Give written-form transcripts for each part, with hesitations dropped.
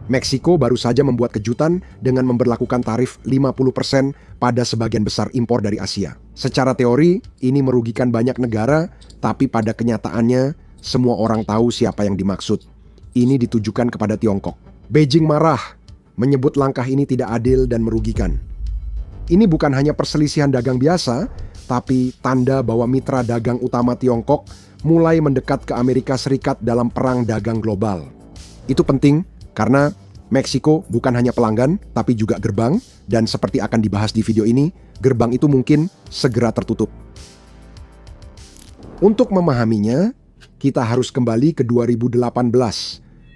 Meksiko baru saja membuat kejutan dengan memberlakukan tarif 50% pada sebagian besar impor dari Asia. Secara teori, ini merugikan banyak negara, tapi pada kenyataannya, semua orang tahu siapa yang dimaksud. Ini ditujukan kepada Tiongkok. Beijing marah, menyebut langkah ini tidak adil dan merugikan. Ini bukan hanya perselisihan dagang biasa, tapi tanda bahwa mitra dagang utama Tiongkok mulai mendekat ke Amerika Serikat dalam perang dagang global. Itu penting karena Meksiko bukan hanya pelanggan, tapi juga gerbang, dan seperti akan dibahas di video ini, gerbang itu mungkin segera tertutup. Untuk memahaminya, kita harus kembali ke 2018,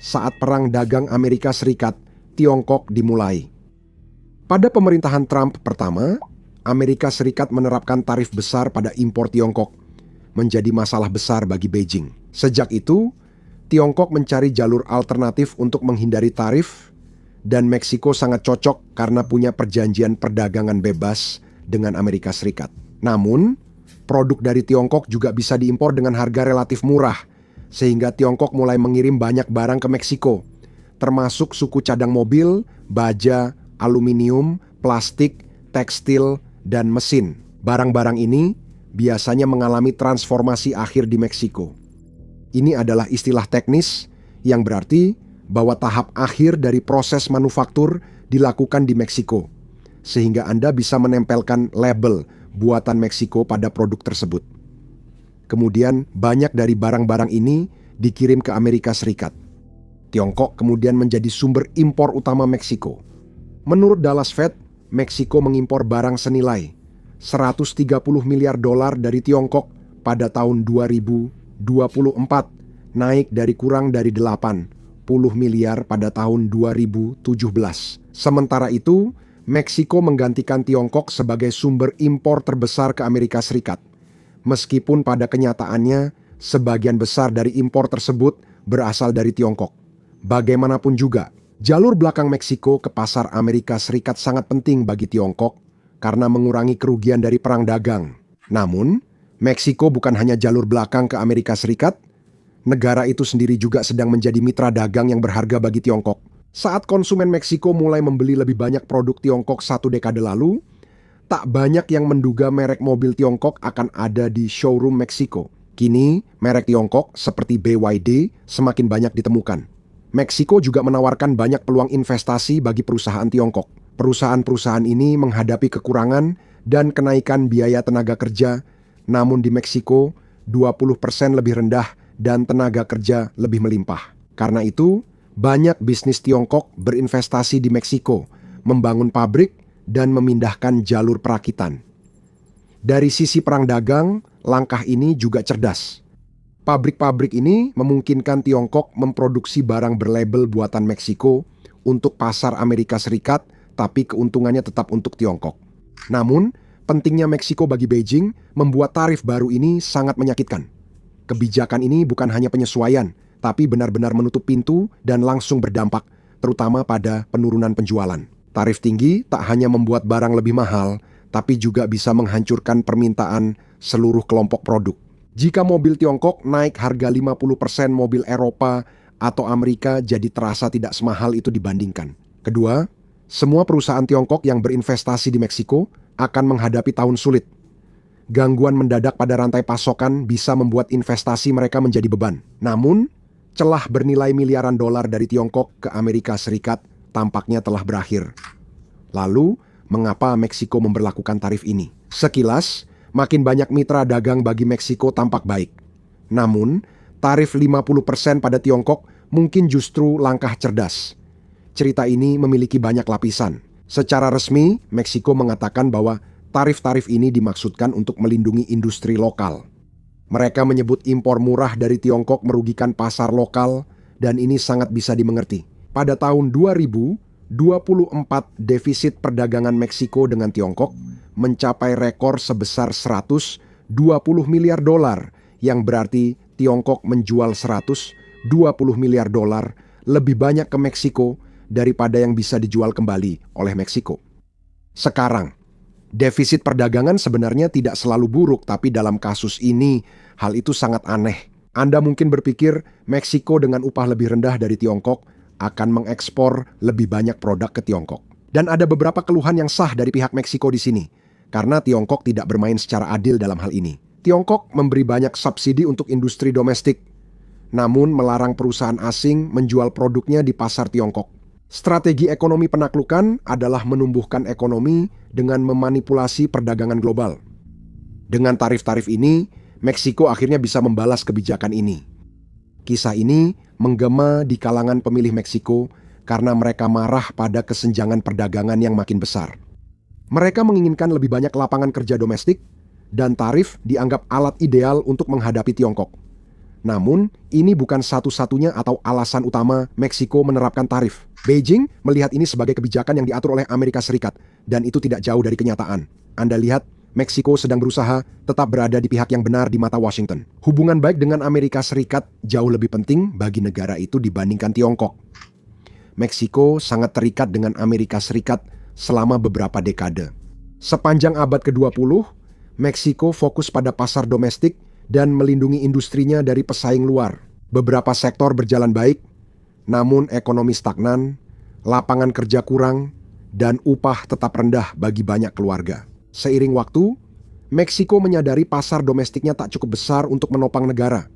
saat perang dagang Amerika Serikat, Tiongkok dimulai. Pada pemerintahan Trump pertama, Amerika Serikat menerapkan tarif besar pada impor Tiongkok, menjadi masalah besar bagi Beijing. Sejak itu, Tiongkok mencari jalur alternatif untuk menghindari tarif, dan Meksiko sangat cocok karena punya perjanjian perdagangan bebas dengan Amerika Serikat. Namun, produk dari Tiongkok juga bisa diimpor dengan harga relatif murah, sehingga Tiongkok mulai mengirim banyak barang ke Meksiko, termasuk suku cadang mobil, baja, aluminium, plastik, tekstil, dan mesin. Barang-barang ini biasanya mengalami transformasi akhir di Meksiko. Ini adalah istilah teknis yang berarti bahwa tahap akhir dari proses manufaktur dilakukan di Meksiko, sehingga Anda bisa menempelkan label buatan Meksiko pada produk tersebut. Kemudian banyak dari barang-barang ini dikirim ke Amerika Serikat. Tiongkok kemudian menjadi sumber impor utama Meksiko. Menurut Dallas Fed, Meksiko mengimpor barang senilai $130 miliar dari Tiongkok pada tahun 2024, naik dari kurang dari 80 miliar pada tahun 2017. Sementara itu, Meksiko menggantikan Tiongkok sebagai sumber impor terbesar ke Amerika Serikat. Meskipun pada kenyataannya, sebagian besar dari impor tersebut berasal dari Tiongkok. Bagaimanapun juga, jalur belakang Meksiko ke pasar Amerika Serikat sangat penting bagi Tiongkok karena mengurangi kerugian dari perang dagang. Namun, Meksiko bukan hanya jalur belakang ke Amerika Serikat, negara itu sendiri juga sedang menjadi mitra dagang yang berharga bagi Tiongkok. Saat konsumen Meksiko mulai membeli lebih banyak produk Tiongkok 1 dekade lalu, tak banyak yang menduga merek mobil Tiongkok akan ada di showroom Meksiko. Kini, merek Tiongkok seperti BYD semakin banyak ditemukan. Meksiko juga menawarkan banyak peluang investasi bagi perusahaan Tiongkok. Perusahaan-perusahaan ini menghadapi kekurangan dan kenaikan biaya tenaga kerja, namun di Meksiko 20% lebih rendah dan tenaga kerja lebih melimpah. Karena itu, banyak bisnis Tiongkok berinvestasi di Meksiko, membangun pabrik dan memindahkan jalur perakitan. Dari sisi perang dagang, langkah ini juga cerdas. Pabrik-pabrik ini memungkinkan Tiongkok memproduksi barang berlabel buatan Meksiko untuk pasar Amerika Serikat, tapi keuntungannya tetap untuk Tiongkok. Namun, pentingnya Meksiko bagi Beijing membuat tarif baru ini sangat menyakitkan. Kebijakan ini bukan hanya penyesuaian, tapi benar-benar menutup pintu dan langsung berdampak, terutama pada penurunan penjualan. Tarif tinggi tak hanya membuat barang lebih mahal, tapi juga bisa menghancurkan permintaan seluruh kelompok produk. Jika mobil Tiongkok naik harga 50%, mobil Eropa atau Amerika jadi terasa tidak semahal itu dibandingkan. Kedua, semua perusahaan Tiongkok yang berinvestasi di Meksiko akan menghadapi tahun sulit. Gangguan mendadak pada rantai pasokan bisa membuat investasi mereka menjadi beban. Namun, celah bernilai miliaran dolar dari Tiongkok ke Amerika Serikat tampaknya telah berakhir. Lalu, mengapa Meksiko memberlakukan tarif ini? Sekilas, makin banyak mitra dagang bagi Meksiko tampak baik. Namun, tarif 50% pada Tiongkok mungkin justru langkah cerdas. Cerita ini memiliki banyak lapisan. Secara resmi, Meksiko mengatakan bahwa tarif-tarif ini dimaksudkan untuk melindungi industri lokal. Mereka menyebut impor murah dari Tiongkok merugikan pasar lokal, dan ini sangat bisa dimengerti. Pada tahun 2024, defisit perdagangan Meksiko dengan Tiongkok mencapai rekor sebesar $120 miliar, yang berarti Tiongkok menjual $120 miliar lebih banyak ke Meksiko daripada yang bisa dijual kembali oleh Meksiko. Sekarang, defisit perdagangan sebenarnya tidak selalu buruk, tapi dalam kasus ini, hal itu sangat aneh. Anda mungkin berpikir Meksiko dengan upah lebih rendah dari Tiongkok akan mengekspor lebih banyak produk ke Tiongkok. Dan ada beberapa keluhan yang sah dari pihak Meksiko di sini, karena Tiongkok tidak bermain secara adil dalam hal ini. Tiongkok memberi banyak subsidi untuk industri domestik, namun melarang perusahaan asing menjual produknya di pasar Tiongkok. Strategi ekonomi penaklukan adalah menumbuhkan ekonomi dengan memanipulasi perdagangan global. Dengan tarif-tarif ini, Meksiko akhirnya bisa membalas kebijakan ini. Kisah ini menggema di kalangan pemilih Meksiko karena mereka marah pada kesenjangan perdagangan yang makin besar. Mereka menginginkan lebih banyak lapangan kerja domestik, dan tarif dianggap alat ideal untuk menghadapi Tiongkok. Namun, ini bukan satu-satunya atau alasan utama Meksiko menerapkan tarif. Beijing melihat ini sebagai kebijakan yang diatur oleh Amerika Serikat, dan itu tidak jauh dari kenyataan. Anda lihat, Meksiko sedang berusaha tetap berada di pihak yang benar di mata Washington. Hubungan baik dengan Amerika Serikat jauh lebih penting bagi negara itu dibandingkan Tiongkok. Meksiko sangat terikat dengan Amerika Serikat selama beberapa dekade. Sepanjang abad ke-20, Meksiko fokus pada pasar domestik dan melindungi industrinya dari pesaing luar. Beberapa sektor berjalan baik, namun ekonomi stagnan, lapangan kerja kurang, dan upah tetap rendah bagi banyak keluarga. Seiring waktu, Meksiko menyadari pasar domestiknya tak cukup besar untuk menopang negara.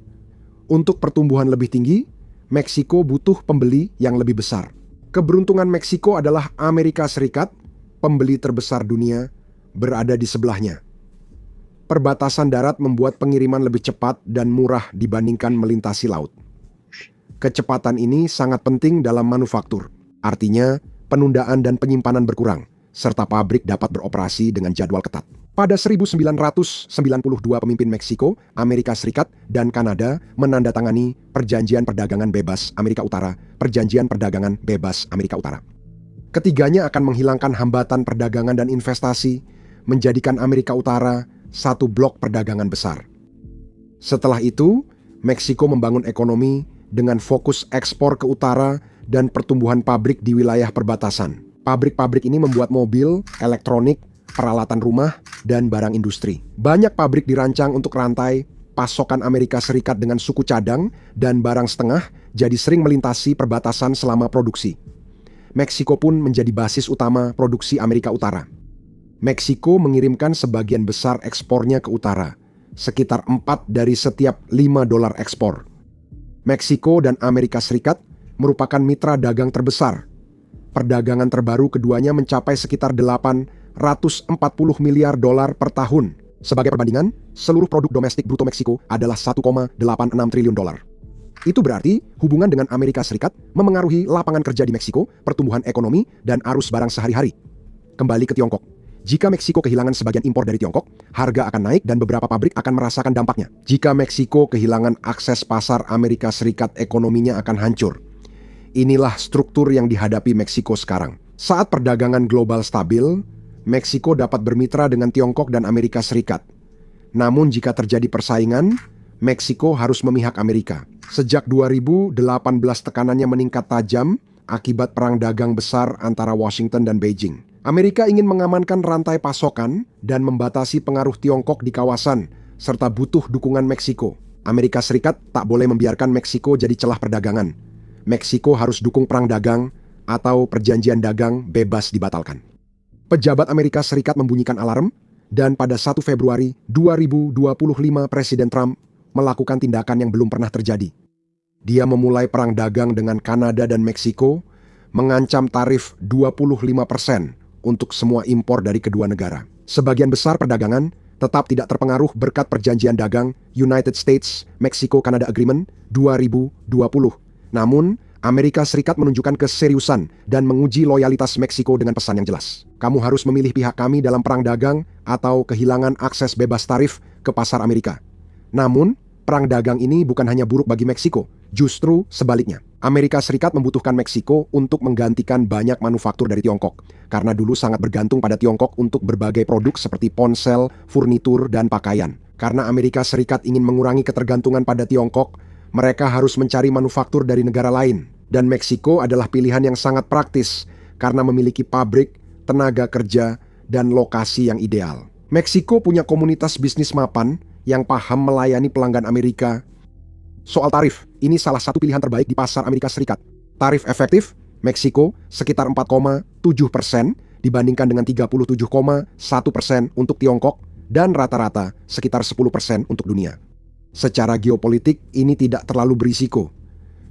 Untuk pertumbuhan lebih tinggi, Meksiko butuh pembeli yang lebih besar. Keberuntungan Meksiko adalah Amerika Serikat, pembeli terbesar dunia, berada di sebelahnya. Perbatasan darat membuat pengiriman lebih cepat dan murah dibandingkan melintasi laut. Kecepatan ini sangat penting dalam manufaktur. Artinya, penundaan dan penyimpanan berkurang, serta pabrik dapat beroperasi dengan jadwal ketat. Pada 1992 pemimpin Meksiko, Amerika Serikat, dan Kanada menandatangani Perjanjian Perdagangan Bebas Amerika Utara, Perjanjian Perdagangan Bebas Amerika Utara. Ketiganya akan menghilangkan hambatan perdagangan dan investasi, menjadikan Amerika Utara satu blok perdagangan besar. Setelah itu, Meksiko membangun ekonomi dengan fokus ekspor ke utara dan pertumbuhan pabrik di wilayah perbatasan. Pabrik-pabrik ini membuat mobil, elektronik, peralatan rumah, dan barang industri. Banyak pabrik dirancang untuk rantai pasokan Amerika Serikat dengan suku cadang dan barang setengah, jadi sering melintasi perbatasan selama produksi. Meksiko pun menjadi basis utama produksi Amerika Utara. Meksiko mengirimkan sebagian besar ekspornya ke utara, sekitar 4 dari setiap $5 ekspor. Meksiko dan Amerika Serikat merupakan mitra dagang terbesar. Perdagangan terbaru keduanya mencapai sekitar $840 miliar per tahun. Sebagai perbandingan, seluruh produk domestik bruto Meksiko adalah $1,86 triliun. Itu berarti hubungan dengan Amerika Serikat memengaruhi lapangan kerja di Meksiko, pertumbuhan ekonomi, dan arus barang sehari-hari. Kembali ke Tiongkok. Jika Meksiko kehilangan sebagian impor dari Tiongkok, harga akan naik dan beberapa pabrik akan merasakan dampaknya. Jika Meksiko kehilangan akses pasar Amerika Serikat, ekonominya akan hancur. Inilah struktur yang dihadapi Meksiko sekarang. Saat perdagangan global stabil, Meksiko dapat bermitra dengan Tiongkok dan Amerika Serikat. Namun jika terjadi persaingan, Meksiko harus memihak Amerika. Sejak 2018 tekanannya meningkat tajam akibat perang dagang besar antara Washington dan Beijing. Amerika ingin mengamankan rantai pasokan dan membatasi pengaruh Tiongkok di kawasan, serta butuh dukungan Meksiko. Amerika Serikat tak boleh membiarkan Meksiko jadi celah perdagangan. Meksiko harus dukung perang dagang atau perjanjian dagang bebas dibatalkan. Pejabat Amerika Serikat membunyikan alarm, dan pada 1 Februari 2025 Presiden Trump melakukan tindakan yang belum pernah terjadi. Dia memulai perang dagang dengan Kanada dan Meksiko, mengancam tarif 25% untuk semua impor dari kedua negara. Sebagian besar perdagangan tetap tidak terpengaruh berkat perjanjian dagang United States-Mexico-Canada Agreement 2020. Namun, Amerika Serikat menunjukkan keseriusan dan menguji loyalitas Meksiko dengan pesan yang jelas. Kamu harus memilih pihak kami dalam perang dagang atau kehilangan akses bebas tarif ke pasar Amerika. Namun, perang dagang ini bukan hanya buruk bagi Meksiko, justru sebaliknya. Amerika Serikat membutuhkan Meksiko untuk menggantikan banyak manufaktur dari Tiongkok, karena dulu sangat bergantung pada Tiongkok untuk berbagai produk seperti ponsel, furnitur, dan pakaian. Karena Amerika Serikat ingin mengurangi ketergantungan pada Tiongkok, mereka harus mencari manufaktur dari negara lain. Dan Meksiko adalah pilihan yang sangat praktis, karena memiliki pabrik, tenaga kerja, dan lokasi yang ideal. Meksiko punya komunitas bisnis mapan yang paham melayani pelanggan Amerika. Soal tarif, ini salah satu pilihan terbaik di pasar Amerika Serikat. Tarif efektif, Meksiko sekitar 4,7% dibandingkan dengan 37,1% untuk Tiongkok dan rata-rata sekitar 10% untuk dunia. Secara geopolitik, ini tidak terlalu berisiko.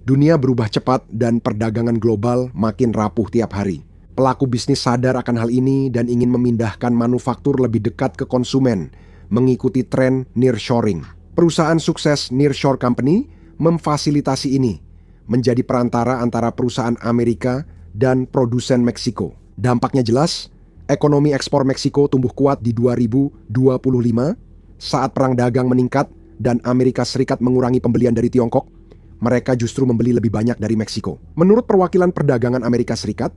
Dunia berubah cepat dan perdagangan global makin rapuh tiap hari. Pelaku bisnis sadar akan hal ini dan ingin memindahkan manufaktur lebih dekat ke konsumen, mengikuti tren nearshoring. Perusahaan sukses Nearshore Company memfasilitasi ini, menjadi perantara antara perusahaan Amerika dan produsen Meksiko. Dampaknya jelas, ekonomi ekspor Meksiko tumbuh kuat di 2025 saat perang dagang meningkat dan Amerika Serikat mengurangi pembelian dari Tiongkok. Mereka justru membeli lebih banyak dari Meksiko. Menurut perwakilan perdagangan Amerika Serikat,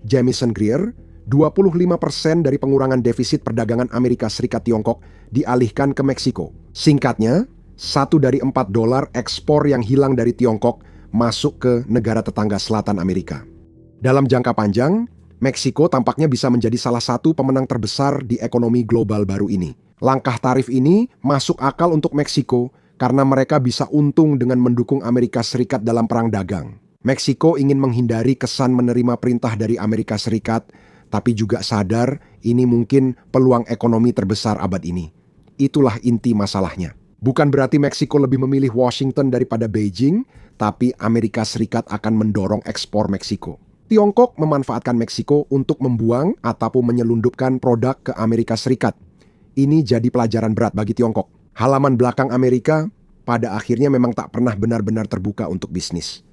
Jamieson Greer, 25% dari pengurangan defisit perdagangan Amerika Serikat Tiongkok dialihkan ke Meksiko. Singkatnya, 1 dari 4 dolar ekspor yang hilang dari Tiongkok masuk ke negara tetangga selatan Amerika. Dalam jangka panjang, Meksiko tampaknya bisa menjadi salah satu pemenang terbesar di ekonomi global baru ini. Langkah tarif ini masuk akal untuk Meksiko karena mereka bisa untung dengan mendukung Amerika Serikat dalam perang dagang. Meksiko ingin menghindari kesan menerima perintah dari Amerika Serikat, tapi juga sadar ini mungkin peluang ekonomi terbesar abad ini. Itulah inti masalahnya. Bukan berarti Meksiko lebih memilih Washington daripada Beijing, tapi Amerika Serikat akan mendorong ekspor Meksiko. Tiongkok memanfaatkan Meksiko untuk membuang ataupun menyelundupkan produk ke Amerika Serikat. Ini jadi pelajaran berat bagi Tiongkok. Halaman belakang Amerika pada akhirnya memang tak pernah benar-benar terbuka untuk bisnis.